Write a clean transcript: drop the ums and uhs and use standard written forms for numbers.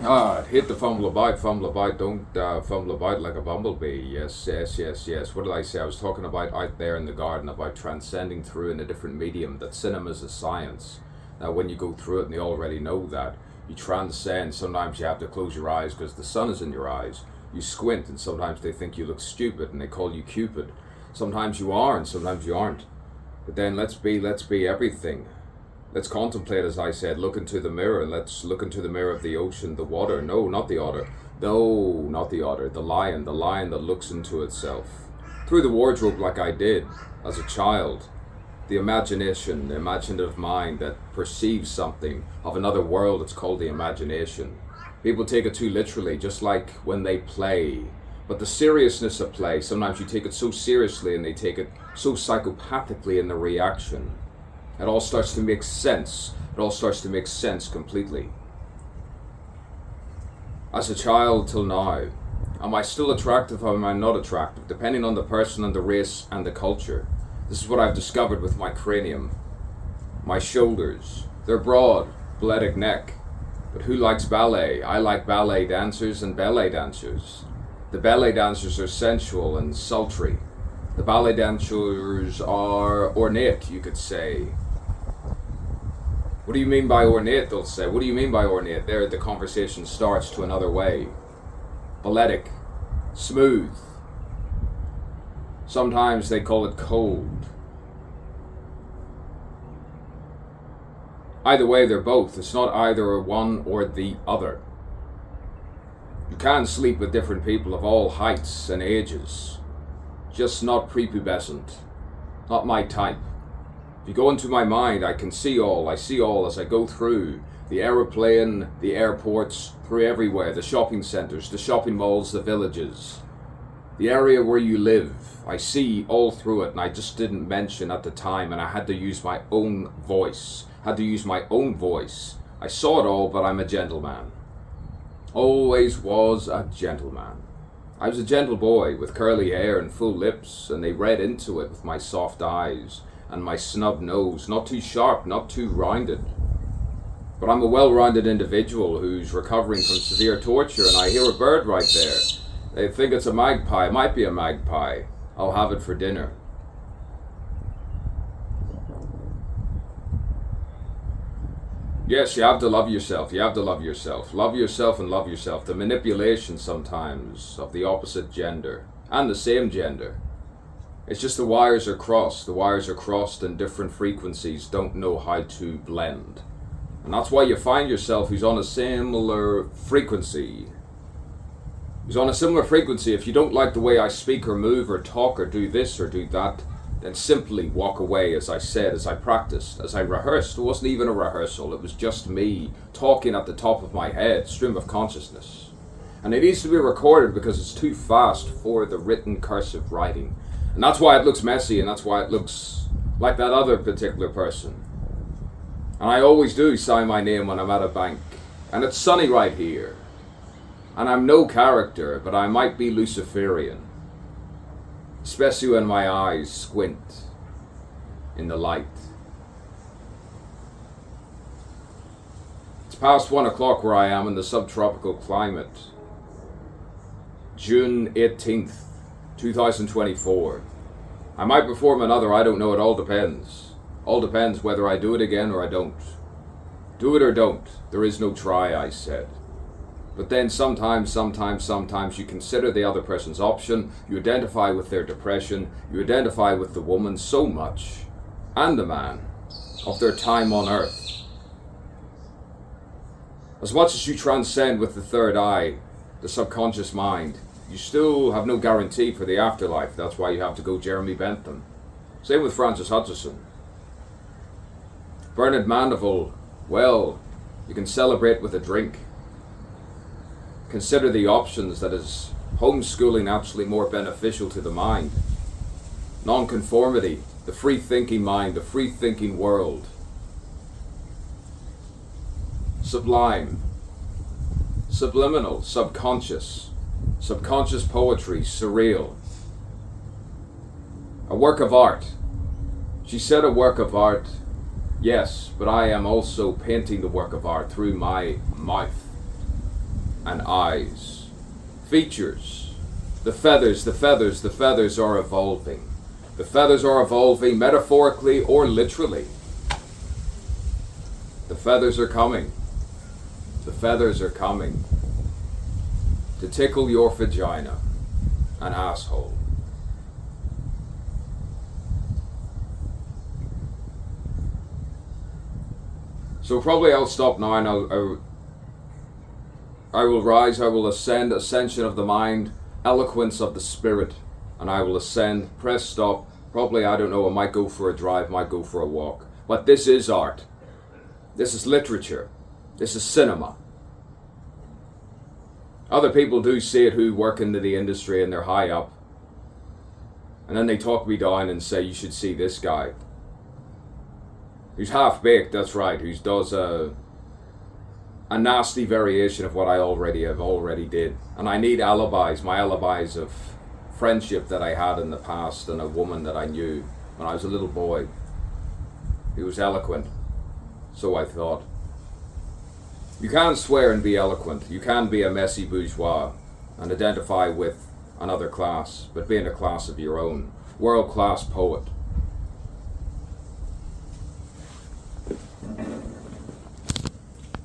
Hit the fumble about, don't fumble about like a bumblebee. Yes, yes, yes, yes. What did I say? I was talking about out there in the garden, about transcending through in a different medium, that cinema is a science. Now, when you go through it, and you already know that, you transcend. Sometimes you have to close your eyes because the sun is in your eyes. You squint, and sometimes they think you look stupid, and they call you Cupid. Sometimes you are, and sometimes you aren't. But then let's be everything. Let's contemplate, as I said, look into the mirror, and let's look into the mirror of the ocean, the water. No, not the otter. No, not the otter. The lion that looks into itself. Through the wardrobe like I did as a child. The imagination, the imaginative mind that perceives something of another world, it's called the imagination. People take it too literally, just like when they play. But the seriousness of play, sometimes you take it so seriously and they take it so psychopathically in the reaction. It all starts to make sense. It all starts to make sense completely. As a child till now, am I still attractive or am I not attractive? Depending on the person and the race and the culture. This is what I've discovered with my cranium. My shoulders. They're broad, balletic neck. But who likes ballet? I like ballet dancers and ballet dancers. The ballet dancers are sensual and sultry. The ballet dancers are ornate, you could say. What do you mean by ornate, they'll say. What do you mean by ornate? There the conversation starts to another way. Balletic. Smooth. Sometimes they call it cold. Either way, they're both. It's not either one or the other. You can sleep with different people of all heights and ages. Just not prepubescent. Not my type. If you go into my mind, I can see all. I see all as I go through the aeroplane, the airports, through everywhere, the shopping centres, the shopping malls, the villages, the area where you live. I see all through it, and I just didn't mention at the time, and I had to use my own voice. I saw it all, but I'm a gentleman. Always was a gentleman. I was a gentle boy with curly hair and full lips, and they read into it with my soft eyes and my snub nose, not too sharp, not too rounded. But I'm a well-rounded individual who's recovering from severe torture, and I hear a bird right there. They think it's a magpie. It might be a magpie. I'll have it for dinner. Yes, you have to love yourself. You have to love yourself. Love yourself and love yourself. The manipulation sometimes of the opposite gender and the same gender. It's just the wires are crossed. The wires are crossed and different frequencies don't know how to blend. And that's why you find yourself who's on a similar frequency. Who's on a similar frequency. If you don't like the way I speak or move or talk or do this or do that, then simply walk away, as I said, as I practiced, as I rehearsed. It wasn't even a rehearsal. It was just me talking at the top of my head, stream of consciousness. And it needs to be recorded because it's too fast for the written cursive writing. And that's why it looks messy, and that's why it looks like that other particular person. And I always do sign my name when I'm at a bank. And it's sunny right here. And I'm no character, but I might be Luciferian. Especially when my eyes squint in the light. It's past 1 o'clock where I am in the subtropical climate. June 18th, 2024. I might perform another, I don't know, it all depends. All depends whether I do it again or I don't. Do it or don't. There is no try, I said. But then sometimes you consider the other person's option, you identify with their depression, you identify with the woman so much, and the man, of their time on earth. As much as you transcend with the third eye, the subconscious mind, you still have no guarantee for the afterlife. That's why you have to go Jeremy Bentham. Same with Francis Hutcheson. Bernard Mandeville, well, you can celebrate with a drink. Consider the options. That is homeschooling actually more beneficial to the mind. Nonconformity, the free-thinking mind, the free-thinking world. Sublime, subliminal, subconscious, subconscious poetry, surreal. A work of art. She said a work of art. Yes, but I am also painting the work of art through my mouth. and eyes. Features. The feathers are evolving. The feathers are evolving metaphorically or literally. The feathers are coming. The feathers are coming to tickle your vagina and asshole. So probably I'll stop now, and I will rise, I will ascend, ascension of the mind, eloquence of the spirit, and I will ascend, press stop. Probably, I don't know, I might go for a drive, might go for a walk. But this is art. This is literature. This is cinema. Other people do see it who work into the industry and they're high up. And then they talk me down and say, you should see this guy. Who's half-baked, that's right, who does a nasty variation of what I already did. And I need alibis, my alibis of friendship that I had in the past and a woman that I knew when I was a little boy. He was eloquent, so I thought. You can swear and be eloquent. You can be a messy bourgeois and identify with another class, but be in a class of your own. World-class poet.